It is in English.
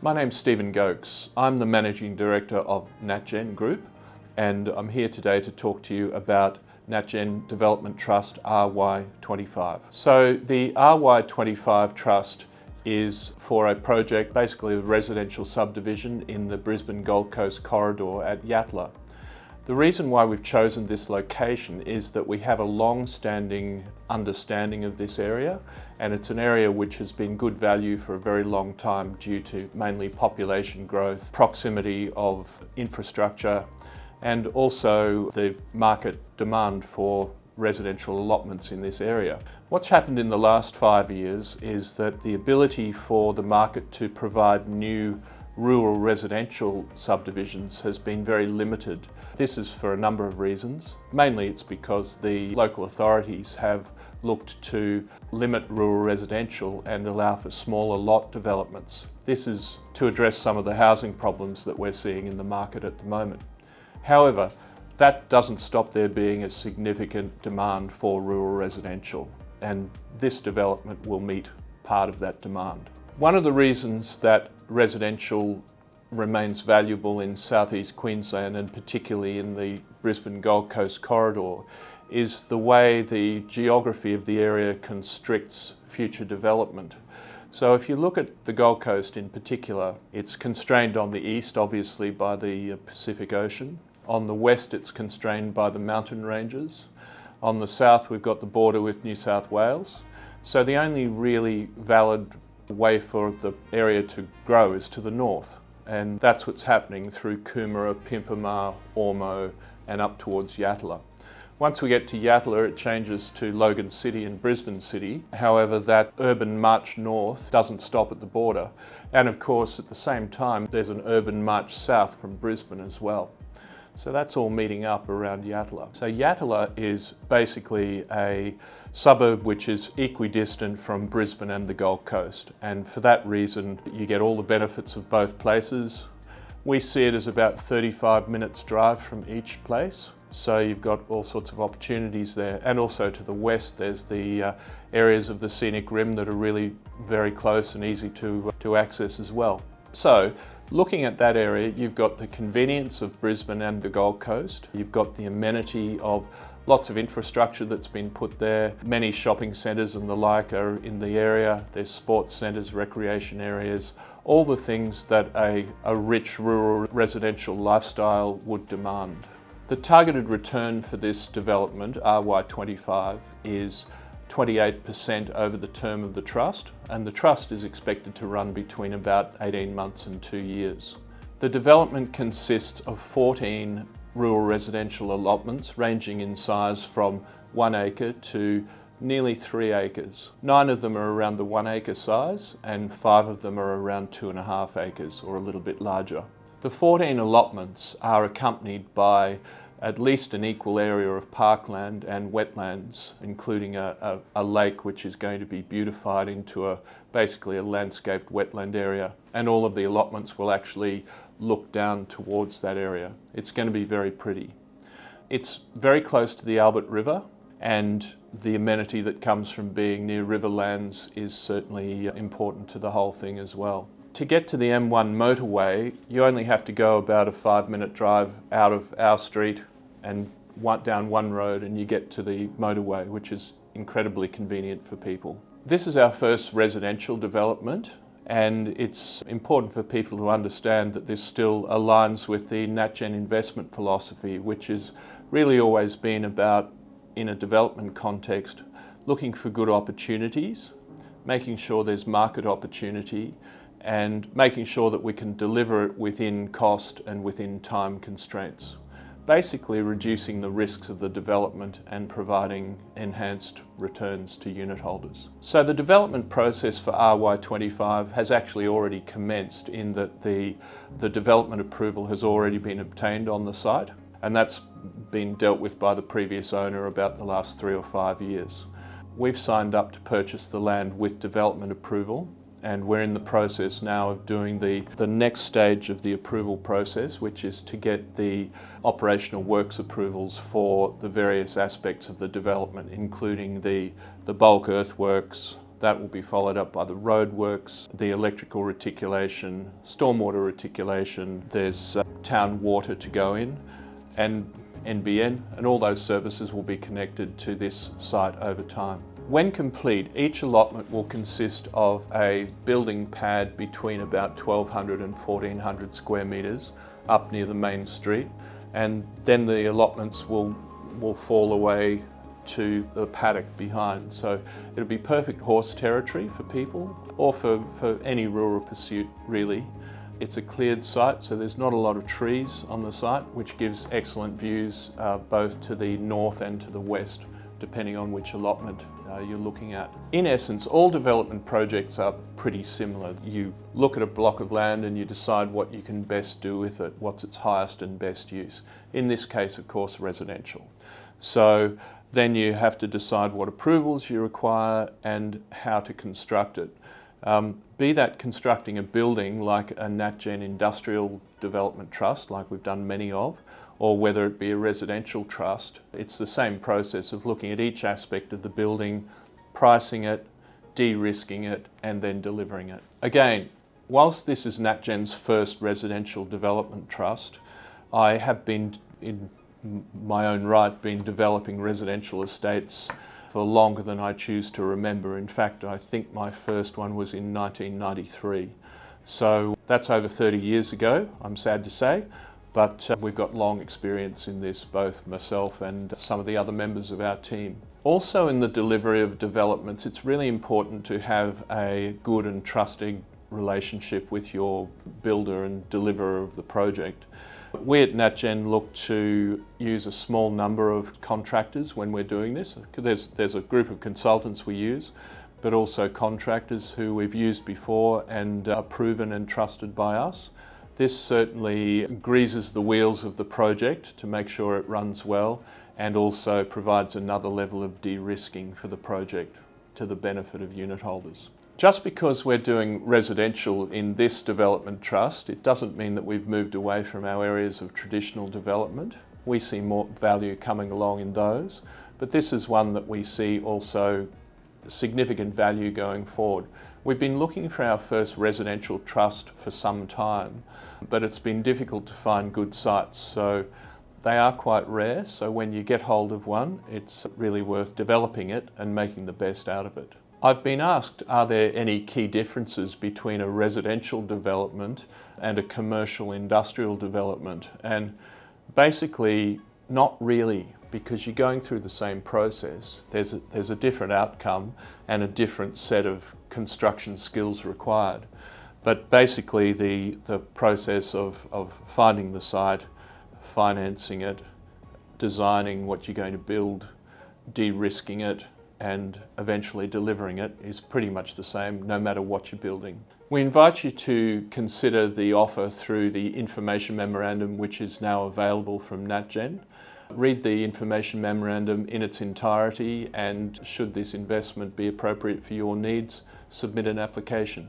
My name's Stephen Goakes. I'm the Managing Director of Natgen Group, and I'm here today to talk to you about Natgen Development Trust RY25. So the RY25 Trust is for a project, basically a residential subdivision in the Brisbane Gold Coast corridor at Yatala. The reason why we've chosen this location is that we have a long-standing understanding of this area, and it's an area which has been good value for a very long time due to mainly population growth, proximity of infrastructure, and also the market demand for residential allotments in this area. What's happened in the last 5 years is that the ability for the market to provide new rural residential subdivisions has been very limited. This is for a number of reasons. Mainly it's because the local authorities have looked to limit rural residential and allow for smaller lot developments. This is to address some of the housing problems that we're seeing in the market at the moment. However, that doesn't stop there being a significant demand for rural residential, and this development will meet part of that demand. One of the reasons that residential remains valuable in southeast Queensland, and particularly in the Brisbane Gold Coast corridor, is the way the geography of the area constricts future development. So if you look at the Gold Coast in particular, it's constrained on the east obviously by the Pacific Ocean. On the west it's constrained by the mountain ranges. On the south we've got the border with New South Wales. So the only really valid way for the area to grow is to the north, and that's what's happening through Coomera, Pimpama, Ormo and up towards Yatala. Once we get to Yatala it changes to Logan City and Brisbane City. However, that urban march north doesn't stop at the border, and of course at the same time there's an urban march south from Brisbane as well. So that's all meeting up around Yatala. So Yatala is basically a suburb which is equidistant from Brisbane and the Gold Coast, and for that reason you get all the benefits of both places. We see it as about 35 minutes drive from each place, so you've got all sorts of opportunities there. And also to the west there's the areas of the scenic rim that are really very close and easy to access as well. So looking at that area, you've got the convenience of Brisbane and the Gold Coast. You've got the amenity of lots of infrastructure that's been put there. Many shopping centres and the like are in the area. There's sports centres, recreation areas, all the things that a rich rural residential lifestyle would demand. The targeted return for this development, RY25, is 28% over the term of the trust, and the trust is expected to run between about 18 months and 2 years. The development consists of 14 rural residential allotments ranging in size from 1 acre to nearly 3 acres. 9 of them are around the 1 acre size and 5 of them are around 2.5 acres or a little bit larger. The 14 allotments are accompanied by at least an equal area of parkland and wetlands, including a lake which is going to be beautified into basically a landscaped wetland area. And all of the allotments will actually look down towards that area. It's going to be very pretty. It's very close to the Albert River, and the amenity that comes from being near riverlands is certainly important to the whole thing as well. To get to the M1 motorway, you only have to go about a 5-minute drive out of our street and down one road and you get to the motorway, which is incredibly convenient for people. This is our first residential development, and it's important for people to understand that this still aligns with the Natgen investment philosophy, which has really always been about, in a development context, looking for good opportunities, making sure there's market opportunity, and making sure that we can deliver it within cost and within time constraints. Basically reducing the risks of the development and providing enhanced returns to unit holders. So the development process for RY25 has actually already commenced, in that the development approval has already been obtained on the site, and that's been dealt with by the previous owner about the last 3 or 5 years. We've signed up to purchase the land with development approval, and we're in the process now of doing the next stage of the approval process, which is to get the operational works approvals for the various aspects of the development, including the bulk earthworks, That will be followed up by the roadworks, the electrical reticulation, stormwater reticulation, there's town water to go in, and NBN, and all those services will be connected to this site over time. When complete, each allotment will consist of a building pad between about 1,200 and 1,400 square metres up near the main street, and then the allotments will fall away to the paddock behind. So it'll be perfect horse territory for people or for any rural pursuit really. It's a cleared site, so there's not a lot of trees on the site, which gives excellent views both to the north and to the west, depending on which allotment you're looking at. In essence, all development projects are pretty similar. You look at a block of land and you decide what you can best do with it, what's its highest and best use. In this case, of course, residential. So then you have to decide what approvals you require and how to construct it. Be that constructing a building like a Natgen industrial development trust, like we've done many of, or whether it be a residential trust, it's the same process of looking at each aspect of the building, pricing it, de-risking it, and then delivering it. Again, whilst this is Natgen's first residential development trust, I have been, in my own right, been developing residential estates for longer than I choose to remember. In fact, I think my first one was in 1993. So that's over 30 years ago, I'm sad to say, but we've got long experience in this, both myself and some of the other members of our team. Also in the delivery of developments, it's really important to have a good and trusting relationship with your builder and deliverer of the project. We at Natgen look to use a small number of contractors when we're doing this. There's a group of consultants we use, but also contractors who we've used before and are proven and trusted by us. This certainly greases the wheels of the project to make sure it runs well, and also provides another level of de-risking for the project to the benefit of unit holders. Just because we're doing residential in this development trust, it doesn't mean that we've moved away from our areas of traditional development. We see more value coming along in those, but this is one that we see also significant value going forward. We've been looking for our first residential trust for some time, but it's been difficult to find good sites, so they are quite rare. So when you get hold of one, it's really worth developing it and making the best out of it. I've been asked, are there any key differences between a residential development and a commercial industrial development? And basically, not really, because you're going through the same process. There's a different outcome and a different set of construction skills required. But basically the process of finding the site, financing it, designing what you're going to build, de-risking it, and eventually delivering it is pretty much the same no matter what you're building. We invite you to consider the offer through the information memorandum, which is now available from Natgen. Read the information memorandum in its entirety, and should this investment be appropriate for your needs, submit an application.